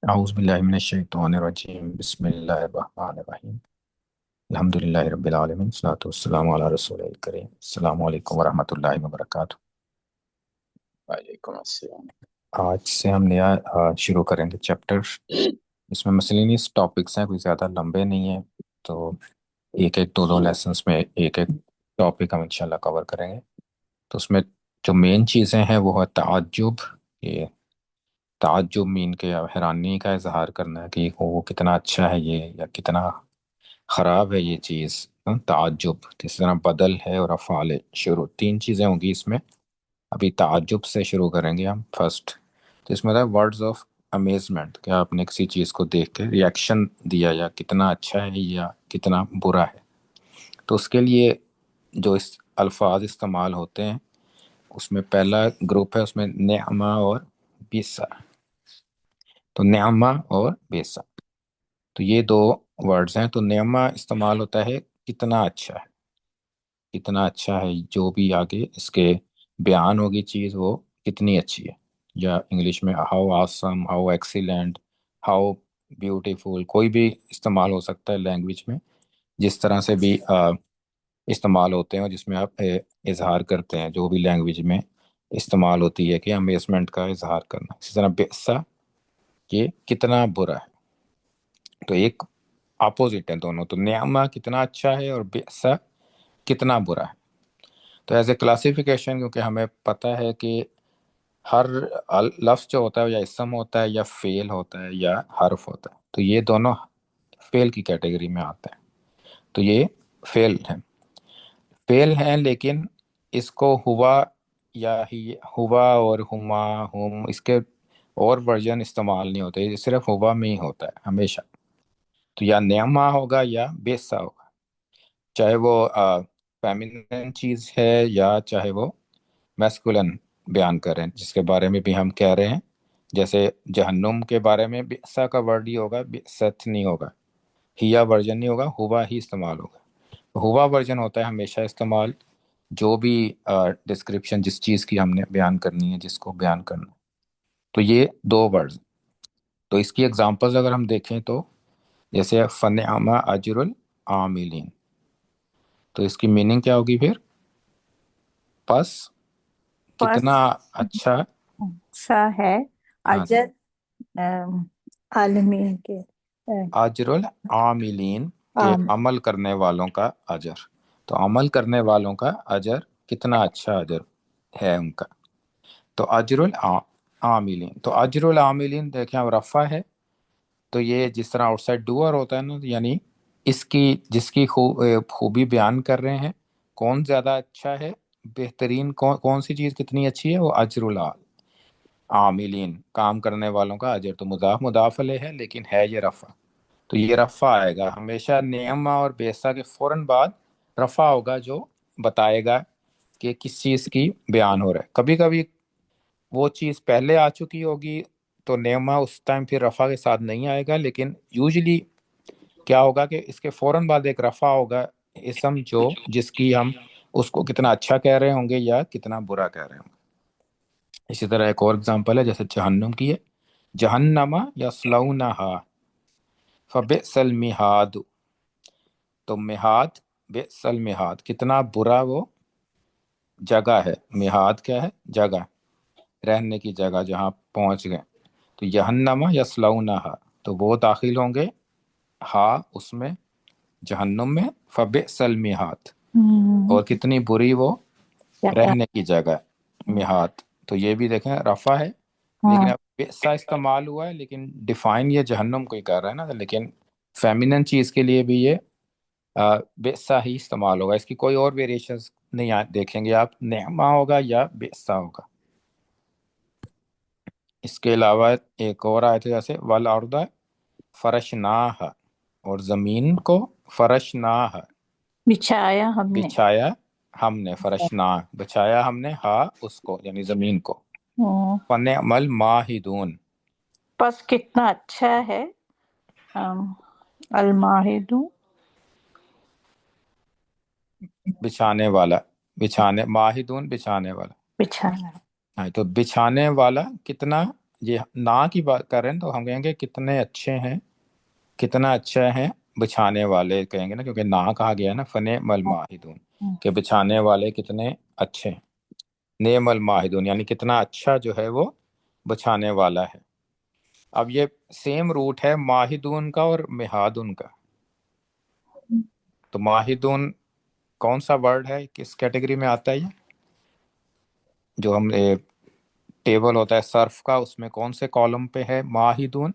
اعوذ باللہ من الشیطان الرجیم، بسم اللہ الرحمن الرحیم، الحمد للہ رب العالمین، والصلاۃ والسلام علی رسول الکریم۔ السلام علیکم ورحمۃ اللہ وبرکاتہ۔ وعلیکم السلام۔ آج سے ہم نیا شروع کریں گے چیپٹر۔ اس میں مسلینیس ٹاپکس ہیں، کوئی زیادہ لمبے نہیں ہیں، تو ایک ایک دو دو لیسنس میں ایک ایک ٹاپک ہم انشاءاللہ کور کریں گے۔ تو اس میں جو مین چیزیں ہیں وہ ہے تعجب۔ یہ تعجب مین کے حیرانی کا اظہار کرنا ہے کہ وہ کتنا اچھا ہے یہ، یا کتنا خراب ہے یہ چیز۔ تعجب، اس طرح بدل ہے اور افعال شروع، تین چیزیں ہوں گی اس میں۔ ابھی تعجب سے شروع کریں گے ہم فرسٹ۔ تو اس میں تھا ورڈز آف امیزمنٹ، کہ آپ نے کسی چیز کو دیکھ کے ریئیکشن دیا، یا کتنا اچھا ہے یا کتنا برا ہے۔ تو اس کے لیے جو اس الفاظ استعمال ہوتے ہیں، اس میں پہلا گروپ ہے، اس میں نعمہ اور بیسا۔ تو نعمہ اور بیسا، تو یہ دو ورڈز ہیں۔ تو نعمہ استعمال ہوتا ہے کتنا اچھا ہے، کتنا اچھا ہے، جو بھی آگے اس کے بیان ہوگی چیز وہ کتنی اچھی ہے، یا انگلش میں how awesome, how excellent, how beautiful, کوئی بھی استعمال ہو سکتا ہے لینگویج میں، جس طرح سے بھی استعمال ہوتے ہیں، اور جس میں آپ اظہار کرتے ہیں، جو بھی لینگویج میں استعمال ہوتی ہے کہ امیزمنٹ کا اظہار کرنا۔ اسی طرح بئسا، یہ کتنا برا ہے، تو ایک اپوزٹ ہے دونوں۔ تو نعمہ کتنا اچھا ہے اور بئسا کتنا برا ہے۔ تو ایز اے کلاسیفیکیشن، کیونکہ ہمیں پتہ ہے کہ ہر لفظ جو ہوتا ہے یا اسم ہوتا ہے یا فعل ہوتا ہے یا حرف ہوتا ہے، تو یہ دونوں فعل کی کیٹیگری میں آتے ہیں۔ تو یہ فعل ہیں، فعل ہیں، لیکن اس کو ہوا یا ہی، ہوا اور ہما، ہم، اس کے اور ورژن استعمال نہیں ہوتے، یہ صرف ہوا میں ہی ہوتا ہے ہمیشہ۔ تو یا نعمہ ہوگا یا بیسا ہوگا، چاہے وہ فیمینن چیز ہے یا چاہے وہ میسکولن بیان کریں، جس کے بارے میں بھی ہم کہہ رہے ہیں۔ جیسے جہنم کے بارے میں بئسا کا ورڈ ہی ہوگا، بئست نہیں ہوگا، ہیا ورژن نہیں ہوگا، ہوا ہی استعمال ہوگا۔ ہوا ورژن ہوتا ہے ہمیشہ استعمال، جو بھی ڈسکرپشن جس چیز کی ہم نے بیان کرنی ہے، جس کو بیان کرنا ہے۔ تو یہ دو ورڈز۔ تو اس کی ایگزامپلز اگر ہم دیکھیں تو جیسے فنعم اجر العاملین، تو اس کی میننگ کیا ہوگی پھر؟ پس کتنا اچھا اچھا ہے ہاں، اجر عالمین کے اجر العاملین کے عام عمل کرنے والوں کا اجر۔ تو عمل کرنے والوں کا اجر کتنا اچھا اجر ہے ان کا۔ تو اجر العاملین، تو اجر العاملین دیکھیں اب رفع ہے، تو یہ جس طرح آؤٹ سائڈ ڈوور ہوتا ہے نا، یعنی اس کی جس کی خوبی بیان کر رہے ہیں، کون زیادہ اچھا ہے، بہترین کون سی چیز کتنی اچھی ہے، وہ اجر العاملین، کام کرنے والوں کا اجر۔ تو مضاف مضاف علیہ ہے، لیکن ہے یہ رفع، تو یہ رفع آئے گا ہمیشہ۔ نعمہ اور بیسا کے فوراً بعد رفع ہوگا، جو بتائے گا کہ کس چیز کی بیان ہو رہا ہے۔ کبھی کبھی وہ چیز پہلے آ چکی ہوگی تو نعمہ اس ٹائم پھر رفع کے ساتھ نہیں آئے گا، لیکن یوزلی کیا ہوگا کہ اس کے فوراً بعد ایک رفع ہوگا، اسم جو جس کی ہم اس کو کتنا اچھا کہہ رہے ہوں گے یا کتنا برا کہہ رہے ہوں گے۔ اسی طرح ایک اور اگزامپل ہے، جیسے جہنم کی ہے، جہنم یصلونہا فبئس المہاد۔ تو مہاد، بئس المہاد، کتنا برا وہ جگہ ہے۔ مہاد کیا ہے؟ جگہ، رہنے کی جگہ جہاں پہنچ گئے۔ تو جہنم یصلونہا، تو وہ داخل ہوں گے ہا اس میں، جہنم میں، فبئس المہاد، اور کتنی بری وہ رہنے کی جگہ مہاد۔ تو یہ بھی دیکھیں رفع ہے، لیکن اب بئسا استعمال ہوا ہے، لیکن ڈیفائن یہ جہنم کو ہی کر رہا ہے نا، لیکن فیمینن چیز کے لیے بھی یہ بئسا ہی استعمال ہوگا، اس کی کوئی اور ویریشنز نہیں دیکھیں گے آپ، نعمہ ہوگا یا بئسا ہوگا۔ اس کے علاوہ ایک اور آیت ہے، جیسے والارض فرشناہا، اور زمین کو فرشناہا، بچھایا ہم نے، بچھایا ہم نے، فرشنا بچھایا ہم نے، ہا اس کو یعنی زمین کو، فنعم الماہدون، پس کتنا اچھا ہے الماہد بچھانے والا، بچھانے، ماہدون بچھانے والا، بچھانا۔ ہاں، تو بچھانے والا کتنا یہ نا کی بات کر رہے ہیں تو ہم کہیں گے کتنے اچھے ہیں، کتنا اچھا ہے بچھانے والے کہیں گے نا، کیونکہ نا کہا گیا ہے نا فنعم الماہدون، کہ بچھانے والے کتنے اچھے ہیں، نعم الماہدون یعنی کتنا اچھا جو ہے وہ بچھانے والا ہے۔ اب یہ سیم روٹ ہے ماہدون کا اور مہادن کا۔ تو ماہدون کون سا ورڈ ہے، کس کیٹیگری میں آتا ہے یہ؟ جو ہم ٹیبل ہوتا ہے صرف کا، اس میں کون سے کالم پہ ہے ماہدون؟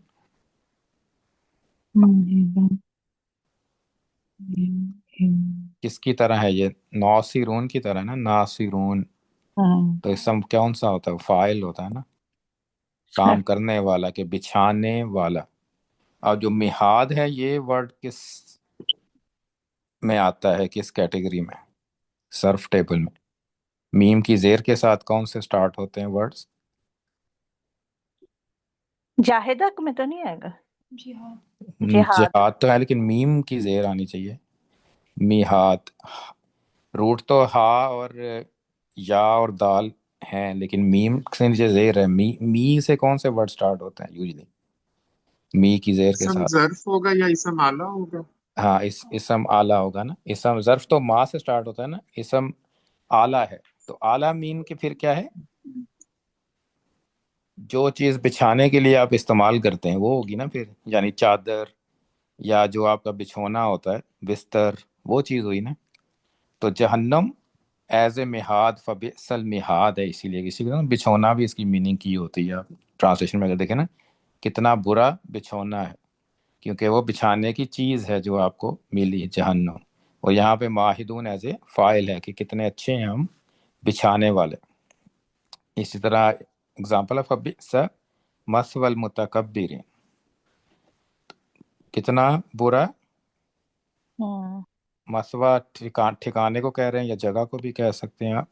کس کی طرح ہے یہ؟ ناصرون کی طرح نا، ناصرون۔ تو اسم کون سا ہوتا ہے؟ فاعل ہوتا ہے نا، کام کرنے والا، کہ بچھانے والا۔ اور جو مہاد ہے یہ ورڈ کس میں آتا ہے، کس کیٹیگری میں؟ صرف ٹیبل میں میم کی زیر کے ساتھ کون سے سٹارٹ ہوتے ہیں ورڈز؟ جاہدہ میں تو نہیں آئے گا، جہاد۔ جہاد تو ہے لیکن میم کی زیر آنی چاہیے، میہات۔ روٹ تو ہا اور یا اور دال ہیں، لیکن میم سے نیچے زیر ہے۔ می سے کون سے ورڈ سٹارٹ ہوتے ہیں یوزلی؟ می کی زیر کے اسم ساتھ؟ ظرف ہوگا یا اسم آلہ ہوگا؟ ہاں اسم آلہ ہوگا نا۔ اسم ظرف تو ما سے سٹارٹ ہوتا ہے نا، اسم آلہ ہے تو آلہ مین کے پھر کیا ہے؟ جو چیز بچھانے کے لیے آپ استعمال کرتے ہیں وہ ہوگی نا پھر، یعنی چادر یا جو آپ کا بچھونا ہوتا ہے بستر، وہ چیز ہوئی نا۔ تو جہنم ایز اے مہاد، فبئس المہاد ہے، اسی لیے کسی کو بچھونا بھی اس کی میننگ کی ہوتی ہے۔ آپ ٹرانسلیشن میں اگر دیکھیں نا، کتنا برا بچھونا ہے، کیونکہ وہ بچھانے کی چیز ہے جو آپ کو ملی جہنم۔ اور یہاں پہ ماہدون ایز اے فاعل ہے کہ کتنے اچھے ہیں ہم بچھانے والے۔ اسی طرح اگزامپل ہے فبئس مثوى المتکبرین، کتنا برا مسوا، ٹھکانے کو کہہ رہے ہیں یا جگہ کو بھی کہہ سکتے ہیں آپ،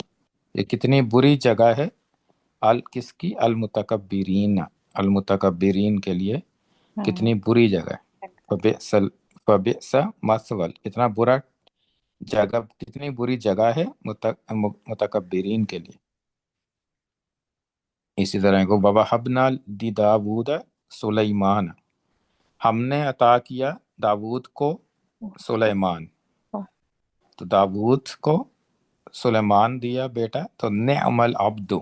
یہ کتنی بری جگہ ہے کس کی؟ المتکبرین، المتکبرین کے لیے کتنی بری جگہ ہے۔ فبئس مثول، کتنا برا جگہ، کتنی بری جگہ ہے متکبرین کے لیے۔ اسی طرح کو وَوَهَبْنَا لِدَاوُودَ سلیمان، ہم نے عطا کیا داود کو سلیمان۔ تو داود کو سلیمان دیا بیٹا، تو نعم العبد،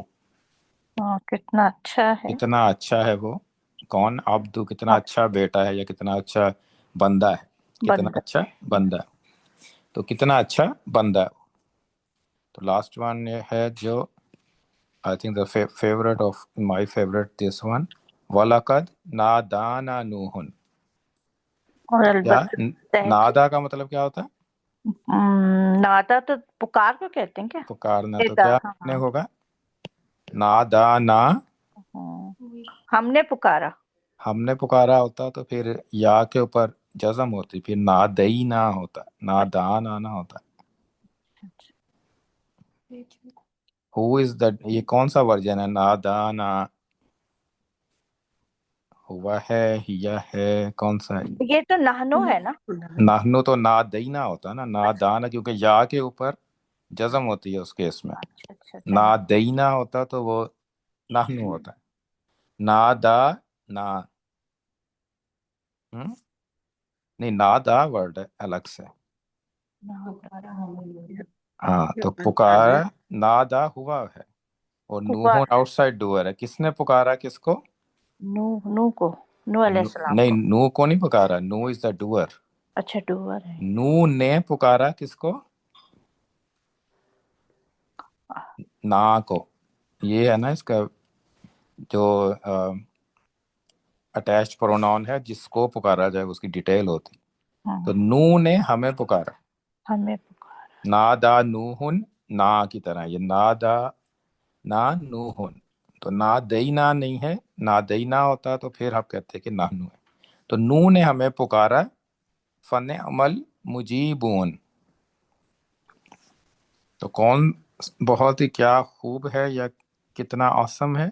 کتنا اچھا ہے، کتنا اچھا ہے وہ کون؟ عبد، کتنا اچھا بیٹا ہے یا کتنا اچھا بندہ ہے، کتنا بندہ۔ اچھا بندہ ہے۔ تو کتنا اچھا بندہ ہے۔ تو لاسٹ ون یہ ہے جو I think the favourite of my favourite, this one, وَلَقَدْ نَادَانَا نُوحٌ۔ اور کیا البتہ نادا کا مطلب کیا ہوتا ہے؟ نادا تو پکار کو کہتے ہیں کیا؟ پکارنا۔ تو ندا، کیا ہاں۔ ہوگا؟ نادانا، ہم نے پکارا۔ ہم نے پکارا ہوتا تو پھر یا کے اوپر جزم ہوتی، پھر نادئی نہ ہوتا، نادان آنا ہوتا۔ ہو از دا، یہ کون سا ورژن ہے؟ نادانا، ہوا ہے، ہیا ہے، کون سا ہے؟ یہ تو نہنو ہے نا۔ نحنو تو نادینا ہوتا نا، نادانا کیونکہ یا کے اوپر جزم ہوتی ہے اس کیس میں۔ اچھا نادینا ہوتا تو وہ نحنو ہوتا ہے۔ نادا نا، نہیں نادا ورڈ ہے الگ سے۔ ہاں تو پکارا، نادا ہوا ہے، اور ہوا نوح آؤٹ سائڈ ڈوئر ہے۔ کس نے پکارا کس کو؟ نو کو، نو علیہ السلام نہیں، کو۔ نو کو نہیں پکارا، نو از دا ڈوئر۔ اچھا ڈوور ہے۔ نو نے پکارا کس کو؟ نا کو۔ یہ ہے نا اس کا جو اٹیچ پروناؤن ہے، جس کو پکارا جائے اس کی ڈیٹیل ہوتی۔ تو نو نے ہمیں پکارا، ہمیں پکارا۔ نادا نوحن، نا کی طرح یہ نادا نا نوحن۔ تو نادینا نہیں ہے، نادینا ہوتا تو پھر آپ کہتے کہ نحنو ہے۔ تو نو نے ہمیں پکارا، فنعم المجیبون، تو کون بہت ہی کیا خوب ہے یا کتنا آسم ہے؟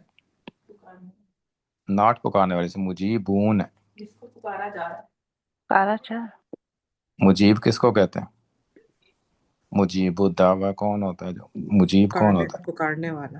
ناٹ پکارنے والے سے مجیبون ہے۔ پکارا چاہ مجیب کس کو کہتے ہیں؟ مجیب الدعویٰ کون ہوتا ہے؟ جو مجیب کون ہوتا ہے؟ پکارنے والا۔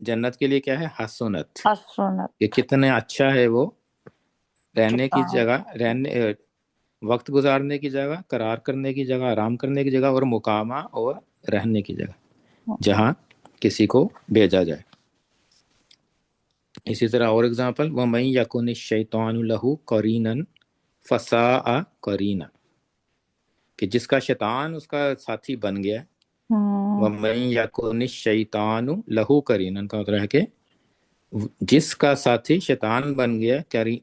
جنت کے لیے کیا ہے؟ حسنت، حسنت کہ کتنے اچھا ہے وہ رہنے کی ٹھکانہ، جگہ، وقت گزارنے کی جگہ، قرار کرنے کی جگہ، آرام کرنے کی جگہ، اور مقامہ اور رہنے کی جگہ جہاں کسی کو بھیجا جائے۔ اسی طرح اور اگزامپل، وَمَن يَكُنِ الشَّيْطَانُ لَهُ قَرِينًا فَسَاءَ قَرِينًا، کہ جس کا شیطان اس کا ساتھی بن گیا۔ وَمَن يَكُنِ الشَّيْطَانُ لَهُ قَرِينًا کا مطلب ہے کہ جس کا ساتھی شیطان بن گیا۔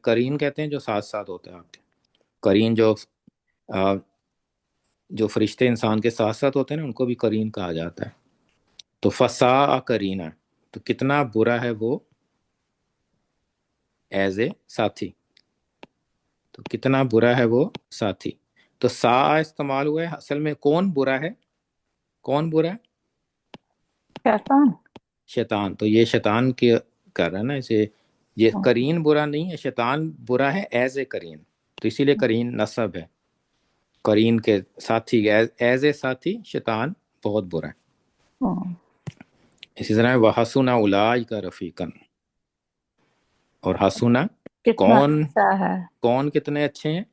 قرین کہتے ہیں جو ساتھ ساتھ ہوتا ہے آپ کے، قرین جو فرشتے انسان کے ساتھ ساتھ ہوتے ہیں نا، ان کو بھی قرین کہا جاتا ہے۔ تو فساء قرینا، تو کتنا برا ہے وہ ایز اے ساتھی، تو کتنا برا ہے وہ ساتھی۔ تو سا استعمال ہوا ہے، اصل میں کون برا ہے؟ کون برا ہے؟ شیطان۔ شیطان۔ تو یہ شیطان کی کر رہا ہے نا اسے، یہ قرین برا نہیں ہے، شیطان برا ہے ایز اے قرین، تو اسی لیے قرین نسب ہے، قرین کے ساتھی، ایز اے ساتھی شیطان بہت برا ہے۔ اسی طرح وَحَسُنَ أُولَٰئِکَ رَفِیقًا، اور حسنہ کتنا کون، اچھا ہے، کون کتنے اچھے ہیں؟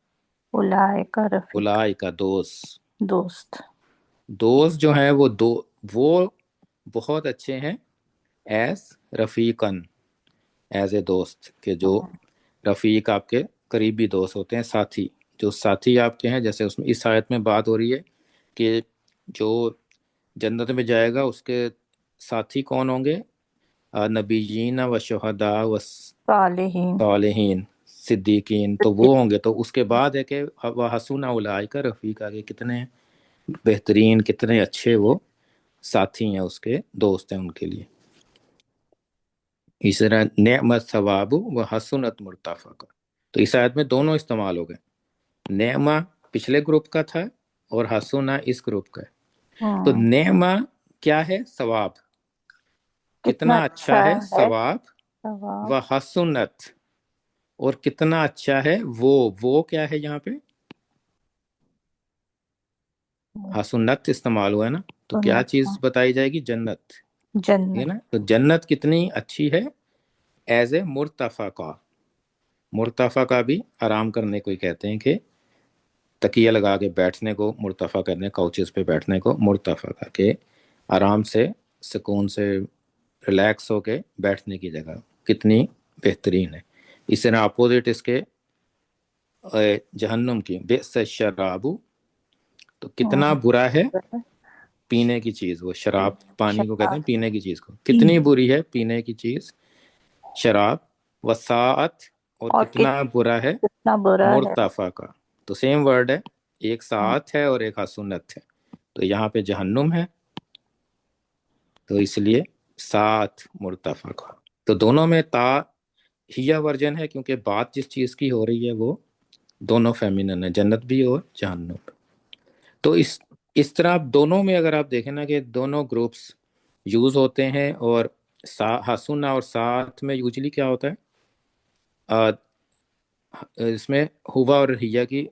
اولئک رفیق، اولئک دوست، دوست۔ دوست جو ہیں وہ بہت اچھے ہیں ایز رفیقاً، ایز اے دوست، کہ جو رفیق آپ کے قریبی دوست ہوتے ہیں، ساتھی، جو ساتھی آپ کے ہیں۔ جیسے اس میں اس آیت میں بات ہو رہی ہے کہ جو جنت میں جائے گا اس کے ساتھی کون ہوں گے؟ نبیین و شہداء و صالحین۔ صالحین، صدیقین، تو وہ ہوں گے۔ تو اس کے بعد ہے کہ وَحَسُنَ أُولَٰئِکَ رفیقا، کہ کتنے بہترین، کتنے اچھے وہ ساتھی ہیں، اس کے دوست ہیں ان کے لیے۔ اس طرح نعم الثواب و حسنت مرتفقہ، تو اس آیت میں دونوں استعمال ہو گئے، نعمہ پچھلے گروپ کا تھا اور حسنہ اس گروپ کا ہے۔ تو نعمہ کیا ہے؟ ثواب، کتنا اچھا ہے ثواب، ثواب، و حسنت، اور کتنا اچھا ہے وہ کیا ہے یہاں پہ؟ حسنت استعمال ہوا ہے نا، تو کیا چیز بتائی جائے گی؟ جنت، ٹھیک ہے جنت۔ نا۔ تو جنت کتنی اچھی ہے ایز اے مرتفقہ، مرتفقہ بھی آرام کرنے کو ہی کہتے ہیں، کہ تکیہ لگا کے بیٹھنے کو مرتفع کرنے، کوچز پہ بیٹھنے کو مرتفقہ، کہ آرام سے سکون سے ریلیکس ہو کے بیٹھنے کی جگہ کتنی بہترین ہے۔ اس طرح اپوزٹ اس کے جہنم کی، بئس الشراب، تو کتنا برا ہے پینے کی چیز، وہ شراب، پانی کو کہتے ہیں پینے کی چیز کو، کتنی بری ہے پینے کی چیز شراب، وساعت، اور کتنا برا ہے کتنا برا ہے۔ مرتفقہ، تو سیم ورڈ ہے، ایک ساعت ہے اور ایک حسنت ہے، تو یہاں پہ جہنم ہے، تو اس لیے ساتھ مرتفقہ، تو دونوں میں تا ہیا ورجن ہے، کیونکہ بات جس چیز کی ہو رہی ہے وہ دونوں فیمینن ہے، جنت بھی اور جہنم بھی۔ تو اس طرح دونوں میں اگر آپ دیکھیں نا کہ دونوں گروپس یوز ہوتے ہیں، اور حسنہ اور ساتھ میں یوزلی کیا ہوتا ہے، اس میں ہوا اور ہیا کی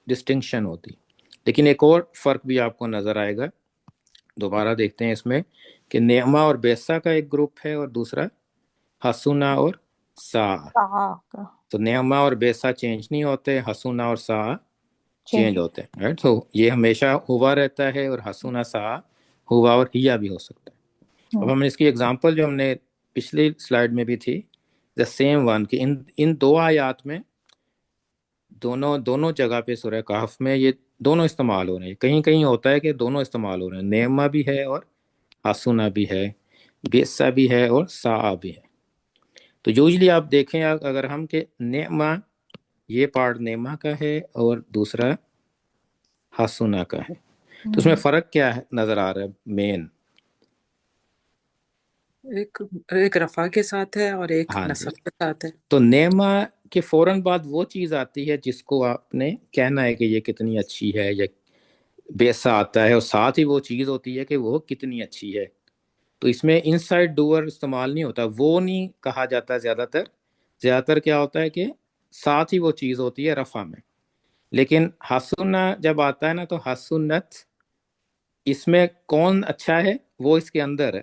ڈسٹنکشن ہوتی، لیکن ایک اور فرق بھی آپ کو نظر آئے گا، دوبارہ دیکھتے ہیں اس میں، کہ نعمہ اور بیسا کا ایک گروپ ہے اور دوسرا حسنہ اور سا، تو نعمہ اور بیسا چینج نہیں ہوتے، حسنہ اور سا چینج ہوتے ہیں، رائٹ۔ تو یہ ہمیشہ ہوا رہتا ہے، اور حسنہ سا ہوا اور ہیا بھی ہو سکتا ہے۔ اب ہم نے اس کی اگزامپل جو ہم نے پچھلی سلائیڈ میں بھی تھی، دا سیم ون، کہ ان دو آیات میں دونوں جگہ پہ سورہ کہف میں یہ دونوں استعمال ہو رہے ہیں، کہیں کہیں ہوتا ہے کہ دونوں استعمال ہو رہے ہیں، نعمہ بھی ہے اور حسنہ بھی ہے، بیسا بھی ہے اور سا بھی ہے۔ تو یوزلی آپ دیکھیں اگر ہم کہ نعمہ، یہ پارٹ نعمہ کا ہے اور دوسرا حسنہ کا ہے، تو اس میں فرق کیا ہے نظر آ رہا ہے مین؟ ایک رفع کے ساتھ ہے اور ایک ہاں جی، نصب کے ساتھ ہے۔ تو نعمہ کے فوراً بعد وہ چیز آتی ہے جس کو آپ نے کہنا ہے کہ یہ کتنی اچھی ہے، یا بیسا آتا ہے، اور ساتھ ہی وہ چیز ہوتی ہے کہ وہ کتنی اچھی ہے۔ تو اس میں ان سائڈ ڈوور استعمال نہیں ہوتا، وہ نہیں کہا جاتا، زیادہ تر کیا ہوتا ہے کہ ساتھ ہی وہ چیز ہوتی ہے رفع میں۔ لیکن حسنہ جب آتا ہے نا، تو حسنت اس میں کون اچھا ہے؟ وہ اس کے اندر ہے،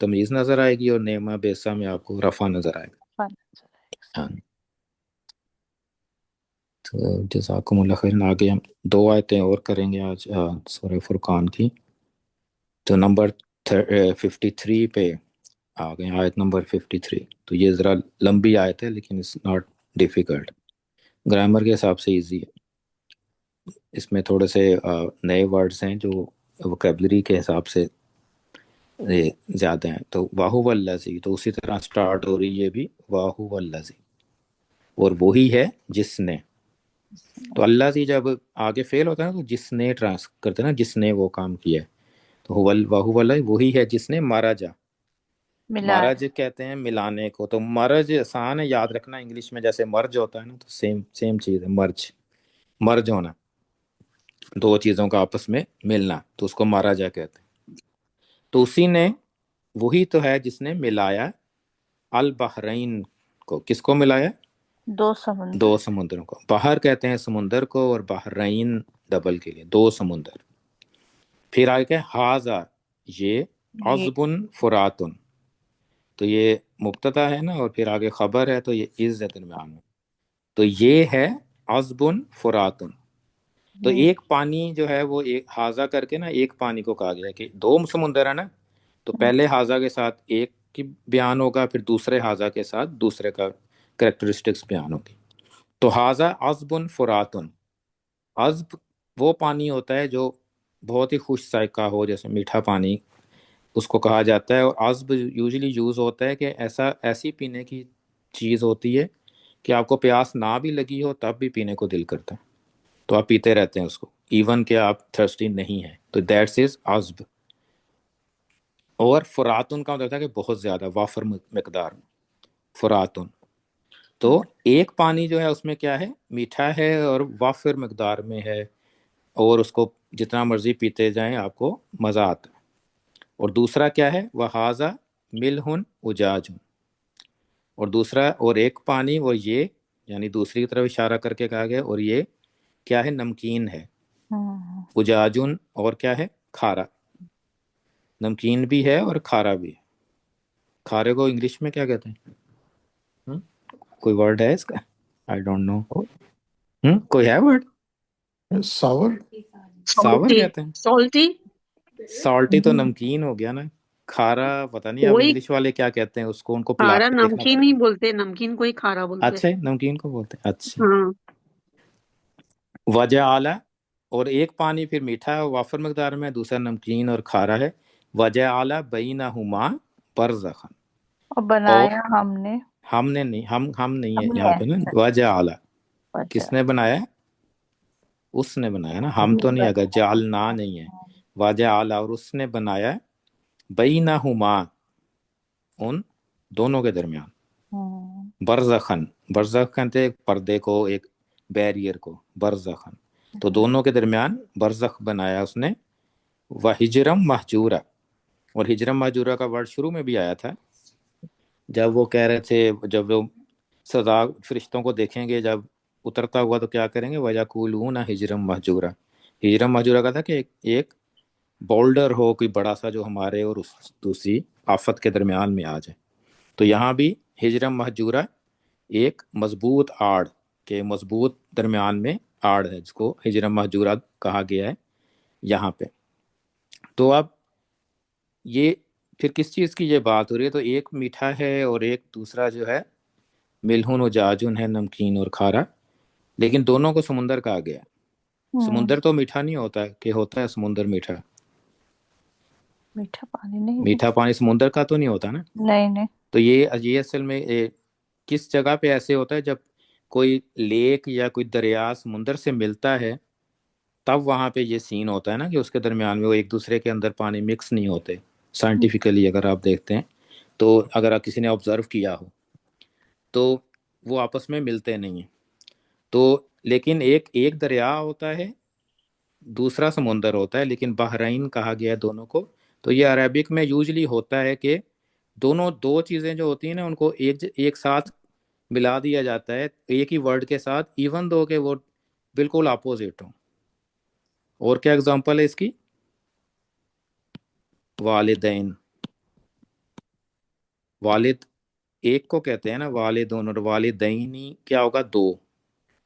تمیز نظر آئے گی اور نعمہ بیسا میں آپ کو رفع نظر آئے گا. ہاں تو جزاکم اللہ خیر. آگے ہم 2 آیتیں اور کریں گے آج سورہ فرقان کی. تو نمبر 53 پہ آ گئے، آیت نمبر 53. تو یہ ذرا لمبی آیت ہے لیکن اٹس ناٹ ڈیفیکلٹ، گرامر کے حساب سے ایزی ہے. اس میں تھوڑے سے نئے ورڈز ہیں جو ووکیبلری کے حساب سے زیادہ ہیں. تو واہو والذی، تو اسی طرح سٹارٹ ہو رہی ہے بھی واہو والذی، اور وہی ہے جس نے. تو اللہ سے جب آگے فیل ہوتا ہے نا تو جس نے ٹرانس کرتے ہیں نا، جس نے وہ کام کیا ہے. تو واہو واللہ وہی ہے جس نے مارا جا. ملا مرج کہتے ہیں ملانے کو. تو مرج آسان ہے یاد رکھنا، انگلش میں جیسے مرج ہوتا ہے نا، تو سیم چیز ہے مرج ہونا، 2 چیزوں کا آپس میں ملنا، تو اس کو مارا جا کہتے ہیں. تو اسی نے، وہی تو ہے جس نے ملایا البحرین کو. کس کو ملایا؟ 2 سمندر. 2 سمندروں کو. بحر کہتے ہیں سمندر کو، اور بحرین ڈبل کے لیے 2 سمندر. پھر آگے کہ ہاذا، یہ عذبن فراتن، تو یہ مبتدا ہے نا، اور پھر آگے خبر ہے، تو یہ از ہے درمیان میں. تو یہ ہے عذبن فراتن. تو ایک پانی جو ہے وہ ایک ہاضا کر کے نا ایک پانی کو کہا گیا ہے کہ 2 سمندر ہے نا، تو پہلے ہاضا کے ساتھ ایک کی بیان ہوگا، پھر دوسرے ہاضا کے ساتھ دوسرے کا کریکٹرسٹکس بیان ہوگی. تو ہاضا عذبن فراتن، عذب وہ پانی ہوتا ہے جو بہت ہی خوش ذائقہ ہو، جیسے میٹھا پانی اس کو کہا جاتا ہے. اور عذب یوزلی یوز ہوتا ہے کہ ایسی پینے کی چیز ہوتی ہے کہ آپ کو پیاس نہ بھی لگی ہو تب بھی پینے کو دل کرتا ہے، تو آپ پیتے رہتے ہیں اس کو ایون کہ آپ تھرسٹی نہیں ہیں. تو دیٹس از عذب. اور فراتن کا مطلب ہے کہ بہت زیادہ وافر مقدار میں فراتن. تو ایک پانی جو ہے اس میں کیا ہے، میٹھا ہے اور وافر مقدار میں ہے، اور اس کو جتنا مرضی پیتے جائیں آپ کو مزہ آتا ہے. اور دوسرا کیا ہے، وہذا ملہن اجاج، اور دوسرا اور ایک پانی وہ یہ، یعنی دوسری طرف اشارہ کر کے کہا گیا، اور یہ کیا ہے، نمکین ہے. اجاجن، اور کیا ہے، کھارا. نمکین بھی ہے اور کھارا بھی ہے. کھارے کو انگلش میں کیا کہتے ہیں؟ کوئی ورڈ ہے اس کا؟ I don't know. کوئی ہے ورڈ؟ ساور ساور کہتے ہیں. سالٹی. سالٹی تو نمکین ہو گیا نا. کھارا پتہ نہیں آپ وہی انگلش والے کیا کہتے ہیں اس کو، ان کو پلا کھارا کے دیکھنا نمکین پڑے ہی گا. بولتے، نمکین کوئی کھارا بولتے. اچھا نمکین کو بولتے ہیں. اچھا. ہاں. وجہ اعلیٰ، اور ایک پانی پھر میٹھا ہے وافر مقدار میں، دوسرا نمکین اور کھارا ہے. وجہ اعلیٰ بینہما برزخا، اور اور بنایا ہم نے. ہم نے نہیں، ہم نہیں ہے ہم یہاں نے پہ نا. وجہ اعلیٰ وجہ کس نے بنایا؟ اس نے بنایا نا، ہم تو نہیں، اگر جعلنا نہیں ہے. وجہ اعلیٰ، اور اس نے بنایا بینہما ان دونوں کے درمیان برزخن. برزخ کہتے ہیں پردے کو، ایک بیریئر کو، برزخن. تو دونوں کے درمیان برزخ بنایا اس نے. وحجرم محجورہ، اور ہجرم محجورہ کا ورڈ شروع میں بھی آیا تھا جب وہ کہہ رہے تھے، جب وہ سزا فرشتوں کو دیکھیں گے جب اترتا ہوا تو کیا کریں گے، وَيَقُولُونَ ہجرم محجورہ. ہجرم محجورہ کا تھا کہ ایک بولڈر ہو کوئی بڑا سا جو ہمارے اور اس دوسری آفت کے درمیان میں آ جائے. تو یہاں بھی ہجرم محجورہ ایک مضبوط آڑ کے مضبوط درمیان میں آڑ ہے، جس کو ہجرم محجورہ کہا گیا ہے یہاں پہ. تو اب یہ پھر کس چیز کی یہ بات ہو رہی ہے؟ تو ایک میٹھا ہے اور ایک دوسرا جو ہے ملہن و جاجن ہے، نمکین اور کھارا. لیکن دونوں کو سمندر کہا گیا ہے. سمندر تو میٹھا نہیں ہوتا ہے کہ ہوتا ہے سمندر میٹھا؟ میٹھا پانی نہیں. میٹھا پانی سمندر کا تو نہیں ہوتا نا. نہیں. تو یہ اصل میں کس جگہ پہ ایسے ہوتا ہے، جب کوئی لیک یا کوئی دریا سمندر سے ملتا ہے تب وہاں پہ یہ سین ہوتا ہے نا کہ اس کے درمیان میں وہ ایک دوسرے کے اندر پانی مکس نہیں ہوتے. سائنٹیفکلی اگر آپ دیکھتے ہیں تو، اگر آپ کسی نے آبزرو کیا ہو تو وہ آپس میں ملتے نہیں ہیں. تو لیکن ایک دریا ہوتا ہے، دوسرا سمندر ہوتا ہے، لیکن بحرین کہا گیا ہے دونوں کو. تو یہ عربک میں یوزلی ہوتا ہے کہ دونوں 2 چیزیں جو ہوتی ہیں نا ان کو ایک ساتھ ملا دیا جاتا ہے ایک ہی ورڈ کے ساتھ، ایون دو کہ وہ بالکل اپوزٹ ہوں. اور کیا اگزامپل ہے اس کی؟ والدین، والد ایک کو کہتے ہیں نا والدون، اور والدینی کیا ہوگا؟ دو،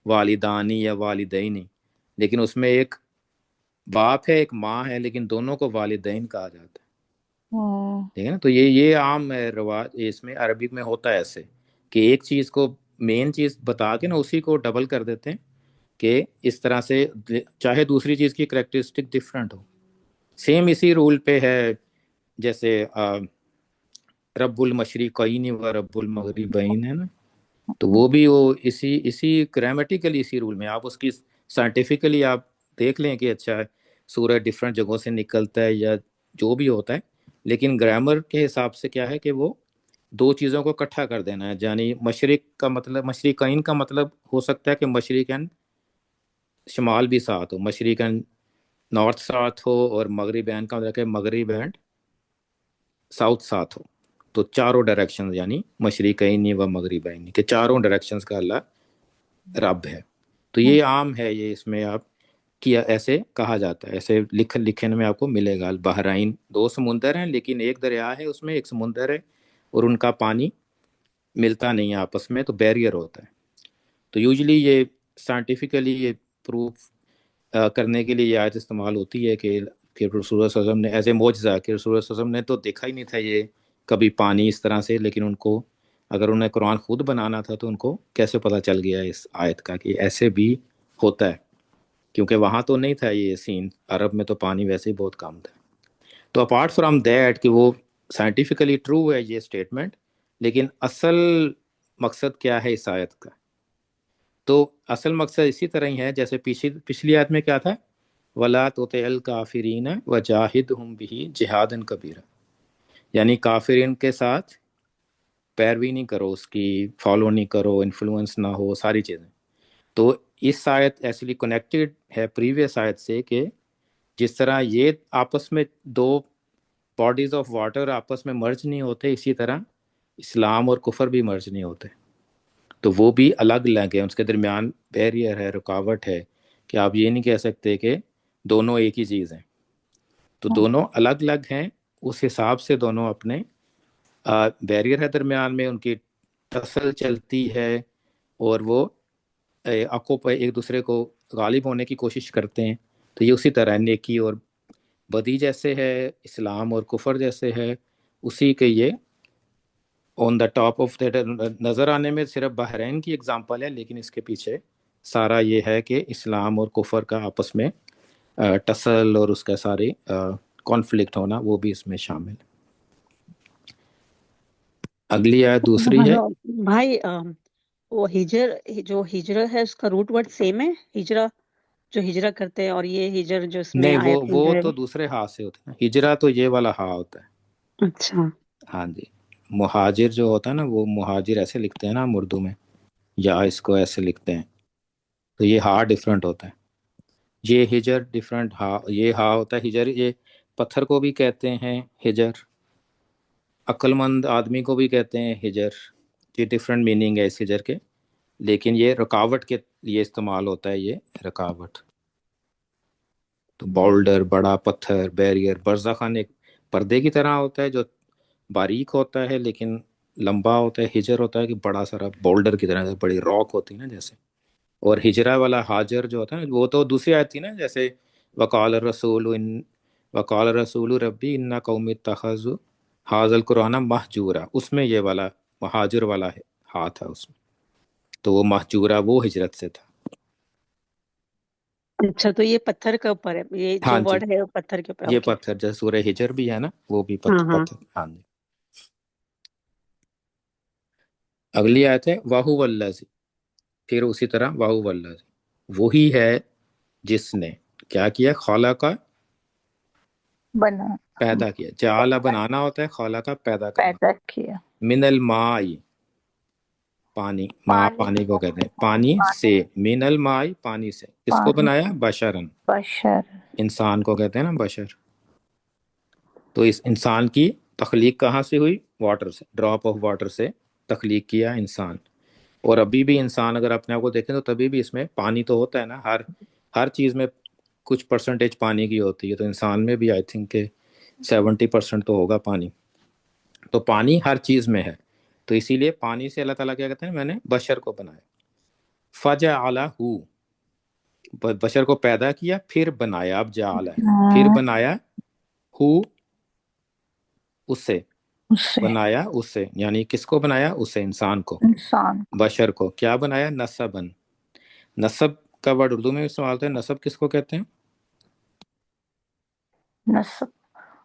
والدانی یا والدینی، لیکن اس میں ایک باپ ہے ایک ماں ہے، لیکن دونوں کو والدین کہا جاتا ہے، ٹھیک ہے نا؟ تو یہ عام رواج اس میں عربک میں ہوتا ہے ایسے کہ ایک چیز کو مین چیز بتا کے نا اسی کو ڈبل کر دیتے ہیں کہ اس طرح سے چاہے دوسری چیز کی کریکٹرسٹک ڈفرینٹ ہو. سیم اسی رول پہ ہے جیسے رب المشرقین و رب المغربین ہے نا، تو وہ بھی وہ اسی گرامیٹیکلی اسی رول میں. آپ اس کی سائنٹیفکلی آپ دیکھ لیں کہ اچھا سورج ڈفرینٹ جگہوں سے نکلتا ہے یا جو بھی ہوتا ہے، لیکن گرامر کے حساب سے کیا ہے کہ وہ دو چیزوں کو اکٹھا کر دینا ہے. یعنی مشرق کا مطلب، مشرقین کا مطلب ہو سکتا ہے کہ مشرق اینڈ شمال بھی ساتھ ہو، مشرق اینڈ نارتھ ساتھ ہو، اور مغربین کا مطلب ہے مغرب اینڈ ساؤتھ ساتھ ہو. تو چاروں ڈائریکشن یعنی مشرقین و مغربین کے چاروں ڈائریکشنز کا اللہ رب ہے. تو یہ عام ہے، یہ اس میں آپ کیا ایسے کہا جاتا ہے، ایسے لکھنے میں آپ کو ملے گا. البحرین دو سمندر ہیں لیکن ایک دریا ہے اس میں، ایک سمندر ہے اور ان کا پانی ملتا نہیں ہے آپس میں، تو بیریئر ہوتا ہے. تو یوزلی یہ سائنٹیفکلی یہ پروف کرنے کے لیے یہ آیت استعمال ہوتی ہے کہ رسول صلی اللہ علیہ وسلم نے ایز اے معجزہ کہ رسول اللہ صلی اللہ علیہ وسلم نے تو دیکھا ہی نہیں تھا یہ کبھی پانی اس طرح سے، لیکن ان کو اگر انہیں قرآن خود بنانا تھا تو ان کو کیسے پتہ چل گیا اس آیت کا کہ ایسے بھی ہوتا ہے، کیونکہ وہاں تو نہیں تھا یہ سین، عرب میں تو پانی ویسے ہی بہت کم تھا. تو اپارٹ فرام دیٹ کہ وہ سائنٹیفکلی ٹرو ہے یہ اسٹیٹمنٹ، لیکن اصل مقصد کیا ہے اس آیت کا؟ تو اصل مقصد اسی طرح ہی ہے جیسے پچھلی آیت میں کیا تھا، وَلَا تُطِعِ الْكَافِرِينَ وَجَاهِدْهُمْ بِهِ جِهَادًا كَبِيرًا، یعنی کافرین کے ساتھ پیروی نہیں کرو، اس کی فالو نہیں کرو، انفلوئنس نہ ہو، ساری چیزیں. تو اس آیت ایکچولی کنیکٹڈ ہے پریویس آیت سے کہ جس طرح یہ آپس میں دو باڈیز آف واٹر آپس میں مرج نہیں ہوتے، اسی طرح اسلام اور کفر بھی مرج نہیں ہوتے. تو وہ بھی الگ الگ ہیں، اس کے درمیان بیریئر ہے، رکاوٹ ہے، کہ آپ یہ نہیں کہہ سکتے کہ دونوں ایک ہی چیز ہیں. تو دونوں الگ الگ ہیں، اس حساب سے دونوں اپنے بیریئر ہے درمیان میں، ان کی ٹسل چلتی ہے اور وہ آنکھوں پہ ایک دوسرے کو غالب ہونے کی کوشش کرتے ہیں. تو یہ اسی طرح نیکی اور بدی جیسے ہے، اسلام اور کفر جیسے ہے، اسی کے یہ آن دا ٹاپ آف دیٹ نظر آنے میں صرف بحرین کی اگزامپل ہے، لیکن اس کے پیچھے سارا یہ ہے کہ اسلام اور کفر کا آپس میں ٹسل اور اس کا سارے کانفلکٹ ہونا وہ بھی اس میں شامل ہے. اگلی آیت دوسری ہے. بھائی وہ جو ہجرہ ہے اس کا روٹ ورڈ سیم ہے، ہجرہ جو ہجرہ کرتے ہیں، اور یہ ہجر جو اس میں نہیں، آیت میں جو وہ ہے تو دوسرے ہاتھ سے ہوتا ہے. ہجرا تو یہ والا ہا ہوتا ہے. اچھا. ہاں جی. مہاجر جو ہوتا ہے نا، وہ مہاجر ایسے لکھتے ہیں نا ہم اردو میں، یا اس کو ایسے لکھتے ہیں، تو یہ ہا ڈیفرنٹ ہوتا ہے. یہ ہجر ڈیفرنٹ ہا، یہ ہا ہوتا ہے ہجر. یہ پتھر کو بھی کہتے ہیں ہجر، عقل مند آدمی کو بھی کہتے ہیں ہجر. یہ ڈیفرنٹ میننگ ہے اس ہجر کے، لیکن یہ رکاوٹ کے لیے استعمال ہوتا ہے، یہ رکاوٹ. تو بولڈر بڑا پتھر، بیریئر. برزخان ایک پردے کی طرح ہوتا ہے جو باریک ہوتا ہے لیکن لمبا ہوتا ہے. ہجر ہوتا ہے کہ بڑا سارا بولڈر کی طرح بڑی راک ہوتی ہے نا جیسے. اور ہجرہ والا حاجر جو ہوتا ہے نا، وہ تو دوسری آیت تھی نا، جیسے وقال رسول ربی ان قوم اتخذوا ھذا القرآن مہجورا، اس میں یہ والا مہاجر والا ہا تھا اس میں. تو وہ مہجورا وہ ہجرت سے تھا. اچھا، تو یہ پتھر کے اوپر ہے، یہ ہاں جو جی، ورڈ ہے وہ پتھر کے اوپر. یہ اوکے. پتھر جیسے سورہ ہجر بھی ہے نا، وہ بھی ہاں ہاں. پتھر. ہاں جی. اگلی آیت ہے واہو والذی، پھر اسی طرح واہو والذی، وہی ہے جس نے کیا کیا، خالق کا بنا پیدا کیا. جعل بنانا ہوتا ہے، خالق کا پیدا کرنا. پیدا کیا من الماء، پانی، ماں پانی کو کہتے ہیں، پانی سے. من الماء پانی سے. کس کو پانی بنایا؟ بشرن، بشر انسان کو کہتے ہیں نا بشر. تو اس انسان کی تخلیق کہاں سے ہوئی؟ واٹر سے، ڈراپ آف واٹر سے تخلیق کیا انسان. اور ابھی بھی انسان اگر اپنے آپ کو دیکھیں تو تبھی بھی اس میں پانی تو ہوتا ہے نا، ہر چیز میں کچھ پرسنٹیج پانی کی ہوتی ہے. تو انسان میں بھی آئی تھنک کہ 70% تو ہوگا پانی. تو پانی ہر چیز میں ہے, تو اسی لیے پانی سے اللہ تعالیٰ کیا کہتے ہیں, میں نے بشر کو بنایا. فجعلہ, بشر کو پیدا کیا پھر بنایا. اب جعل ہے, پھر بنایا. ہو, اس سے بنایا, اس سے یعنی کس کو بنایا, اسے, انسان کو, انسان بشر کو. کیا بنایا, نسبن. نسب کا ورڈ اردو میں استعمال ہوتا ہے. نسب کس کو کہتے ہیں, نسب.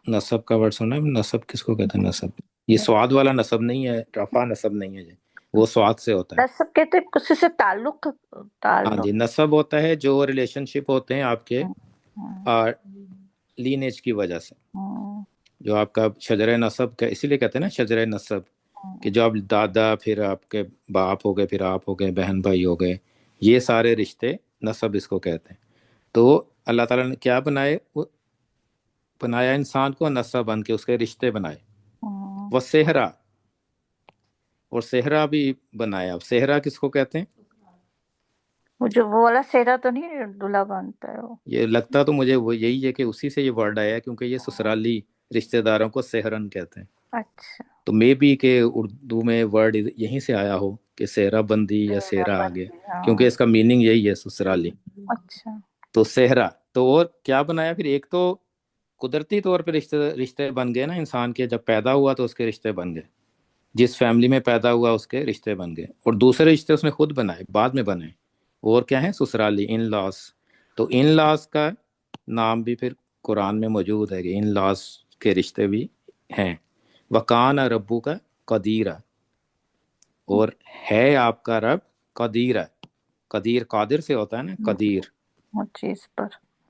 نسب کا ورڈ سنا ہے, نسب کس کو کہتے ہیں, نسب. یہ سواد والا نسب نہیں ہے, رفع نسب نہیں ہے جی, وہ سواد سے ہوتا ہے. نسب کہتے ہیں کسی سے تعلق. ہاں جی, نسب ہوتا ہے جو ریلیشن شپ ہوتے ہیں آپ کے لینیج کی وجہ سے, جو آپ کا شجر نسب کا, اسی لیے کہتے ہیں نا شجر نسب, کہ جو آپ دادا, پھر آپ کے باپ ہو گئے, پھر آپ ہو گئے, بہن بھائی ہو گئے, یہ سارے رشتے نسب اس کو کہتے ہیں. تو اللہ تعالیٰ نے کیا بنائے, بنایا انسان کو نسب بن کے, اس کے رشتے بنائے. وہ صحرا, اور صحرا بھی بنایا. اب صحرا کس کو کہتے ہیں, مجھے وہ والا سیرا تو نہیں دلہا بنتا ہے وہ. یہ لگتا تو مجھے وہ یہی ہے کہ اسی سے یہ ورڈ آیا ہے, کیونکہ یہ سسرالی رشتہ داروں کو سحرن کہتے ہیں. اچھا. تو مے بی کہ اردو میں ورڈ یہیں سے آیا ہو کہ صحرا بندی یا صحرا آگے, کیونکہ اس کا میننگ یہی ہے, سسرالی. اچھا. تو صحرا. تو اور کیا بنایا پھر, ایک تو قدرتی طور پہ رشتے بن گئے نا انسان کے, جب پیدا ہوا تو اس کے رشتے بن گئے, جس فیملی میں پیدا ہوا اس کے رشتے بن گئے. اور دوسرے رشتے اس نے خود بنائے, بعد میں بنے, اور کیا ہے, سسرالی, ان لاس. تو ان لاس کا نام بھی پھر قرآن میں موجود ہے کہ ان لاس کے رشتے بھی ہیں. وکان ربو کا قدیرہ, اور ہے آپ کا رب قدیر. قدیر قادر سے ہوتا ہے نا, قدیر ہر چیز پر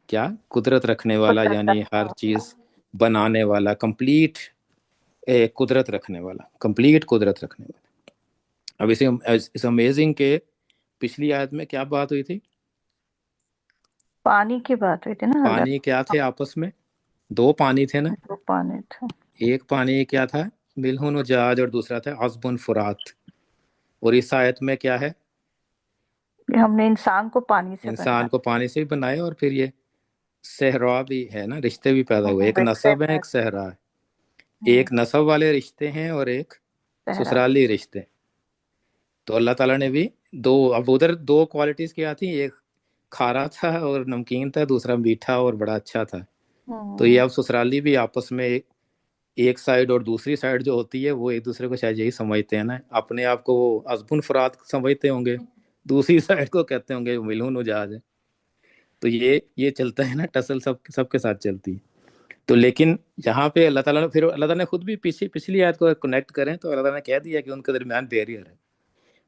کیا, قدرت رکھنے والا, یعنی ہر چیز بنانے والا, کمپلیٹ قدرت رکھنے والا, کمپلیٹ قدرت رکھنے والا. اب اس امیزنگ کہ پچھلی آیت میں کیا بات ہوئی تھی, پانی کی بات ہوئی تھی نا. پانی کیا تھے آپس میں, دو پانی تھے نا. وہ پانی تھا, ایک پانی کیا تھا, ملحن و جاج, اور دوسرا تھا عذب فرات. اور اس آیت میں کیا ہے, کہ ہم نے انسان کو پانی سے انسان کو پانی سے بھی بنایا, اور پھر یہ صحرا بھی ہے نا, رشتے بھی پیدا ہوئے. ایک نسب ہے, ایک صحرا ہے. ایک نسب والے رشتے ہیں اور ایک سسرالی رشتے. تو اللہ تعالیٰ نے بھی دو, اب ادھر دو کوالٹیز کیا تھی, ایک کھارا تھا اور نمکین تھا, دوسرا میٹھا اور بڑا اچھا تھا. تو یہ اب سسرالی بھی آپس میں ایک سائڈ اور دوسری سائڈ جو ہوتی ہے وہ ایک دوسرے کو شاید یہی سمجھتے ہیں نا, اپنے آپ کو وہ عذب فرات سمجھتے ہوں گے, دوسری سائڈ کو کہتے ہوں گے ملحون و جاج ہے. تو یہ چلتا ہے نا, ٹسل سب کے ساتھ چلتی ہے. تو لیکن یہاں پہ اللہ تعالیٰ نے پھر اللہ تعالیٰ نے خود بھی پچھلی آیت کو کنیکٹ کریں تو اللہ تعالیٰ نے کہہ دیا کہ ان کے درمیان بیریئر ہے,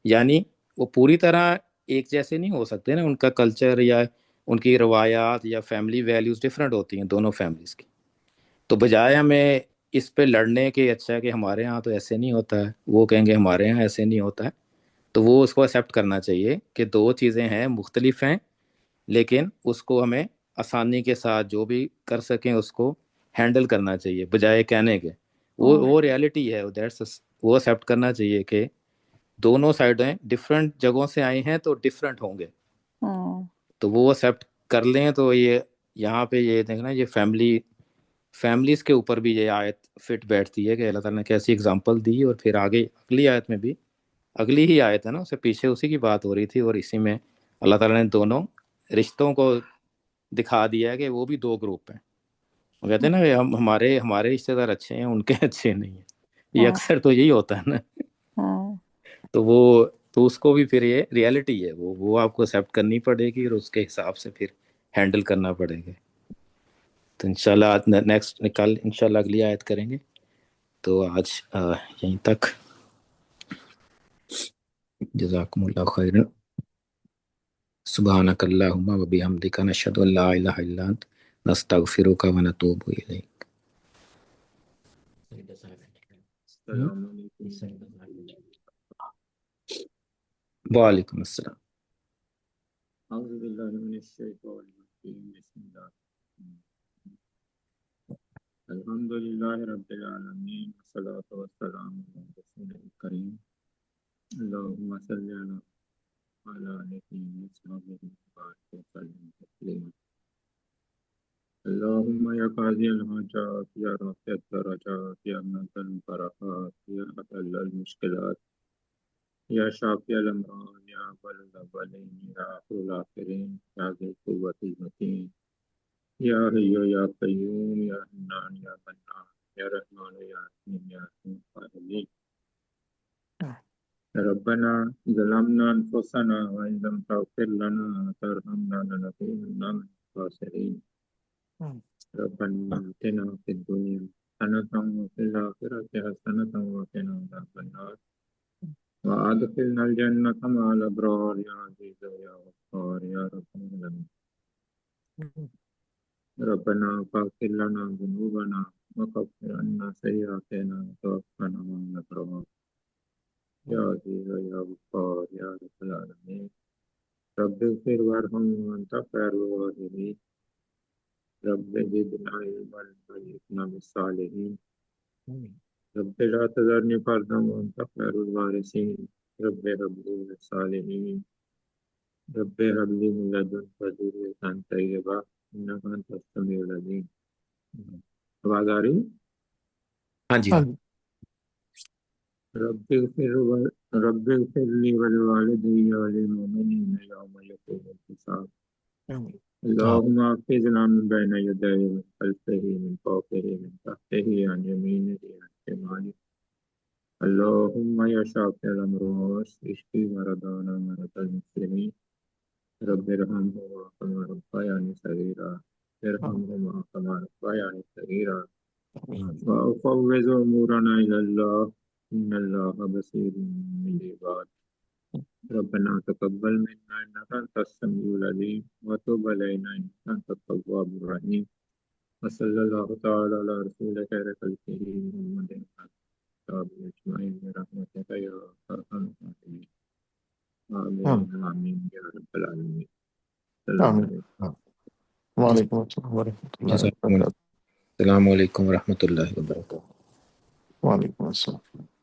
یعنی وہ پوری طرح ایک جیسے نہیں ہو سکتے نا, ان کا کلچر یا ان کی روایات یا فیملی ویلیوز ڈفرینٹ ہوتی ہیں دونوں فیملیز کی. تو بجائے ہمیں اس پہ لڑنے کے, اچھا کہ ہمارے ہاں تو ایسے نہیں ہوتا ہے, وہ کہیں گے ہمارے ہاں ایسے نہیں ہوتا ہے, تو وہ اس کو ایکسیپٹ کرنا چاہیے کہ دو چیزیں ہیں, مختلف ہیں, لیکن اس کو ہمیں آسانی کے ساتھ جو بھی کر سکیں اس کو ہینڈل کرنا چاہیے, بجائے کہنے کے وہ ریالٹی ہے, وہ ایکسیپٹ کرنا چاہیے کہ دونوں سائڈیں ڈفرینٹ جگہوں سے آئے ہیں تو ڈفرینٹ ہوں گے. تو وہ ایکسیپٹ کر لیں. تو یہ یہاں پہ یہ دیکھنا, یہ فیملیز کے اوپر بھی یہ آیت فٹ بیٹھتی ہے کہ اللہ تعالیٰ نے کیسی اگزامپل دی. اور پھر آگے اگلی آیت میں بھی, اگلی ہی آیت ہے نا, اس سے پیچھے اسی کی بات ہو رہی تھی, اور اسی میں اللہ تعالیٰ نے دونوں رشتوں کو دکھا دیا ہے کہ وہ بھی دو گروپ ہیں. وہ کہتے ہیں نا کہ ہمارے رشتے دار اچھے ہیں, ان کے اچھے نہیں ہیں, یہ اکثر تو یہی ہوتا ہے نا. تو اس کو بھی پھر یہ ریالٹی ہے, وہ آپ کو ایکسیپٹ کرنی پڑے گی, اور اس کے حساب سے پھر ہینڈل کرنا پڑے گا. تو انشاءاللہ نیکسٹ کل انشاءاللہ اگلی آیت کریں گے. تو آج یہیں تک. جزاکم اللہ خیر. سبحانک اللہم و بحمدک, نشہد ان لا الہ الا انت, نستغفرک و نتوب الیک. السلام علیکم. وعلیکم السلام. اعوذ باللہ من الشیطان الرجیم. بسم اللہ الحمدللہ رب العالمین, والصلاة والسلام علی رسول الکریم. اللہم صلی علی آلہ وصحبہ وسلم تسلیما. اللهم يا قاضي الحاجات يا رافع الدرجات يا منزل البركات يا حل المشكلات يا شافي الأمراض يا أول الأولين يا آخر الآخرين يا ذي القوة المتين يا حي يا قيوم يا حنان يا منان يا رحمن يا رحيم يا رحيم العالمين. ربنا ظلمنا أنفسنا وإن لم تغفر لنا وترحمنا لنكونن من الخاسرين. ربنا آتنا في الدنيا حسنة وفي الآخرة حسنة وقنا عذاب النار وأدخلنا الجنة مع الأبرار يا عزيز يا غفار يا رب العالمين. ربنا فاغفر لنا ذنوبنا وكفر عنا سيئاتنا وتوفنا مع الأبرار يا عزيز يا غفار يا رب العالمين. رب اغفر وارحم وأنت خير الغافرين. رب زدنا علما وألحقنا بالصالحين. رب لا تذرني فردا وأنت خير الوارثين. رب هب لي من الصالحين. رب هب لي من لدنك ذرية طيبة إنك أنت السميع العليم. آواز آ رہی؟ ہاں جی رب اغفر لي ولوالدي وللمؤمنين يوم يقوم الحساب. اللهم احفظنا من بين يديه من خلفه من فوقه من تحته عن يمينه عن شماله. اللهم يا شافي الأمراض اشفي مرضانا مرضى المسلمين. رب ارحمهما كما ربياني صغيرا ارحمهما كما ربياني صغيرا وأفوض أمورنا إلى الله إن الله بصير بالعباد. ربنا تقبل منا إنك أنت السميع العليم وتب علينا إنك أنت التواب الرحيم. وصلى الله تعالى على رسول خير خلقه محمد وصحبه أجمعين برحمتك يا أرحم الراحمين. آمين آمين يا رب العالمين. السلام علیکم. وعلیکم السلام ورحمۃ اللہ جزاکم اللہ. وبرکاتہ. السلام علیکم ورحمۃ اللہ وبرکاتہ. وعلیکم السلام.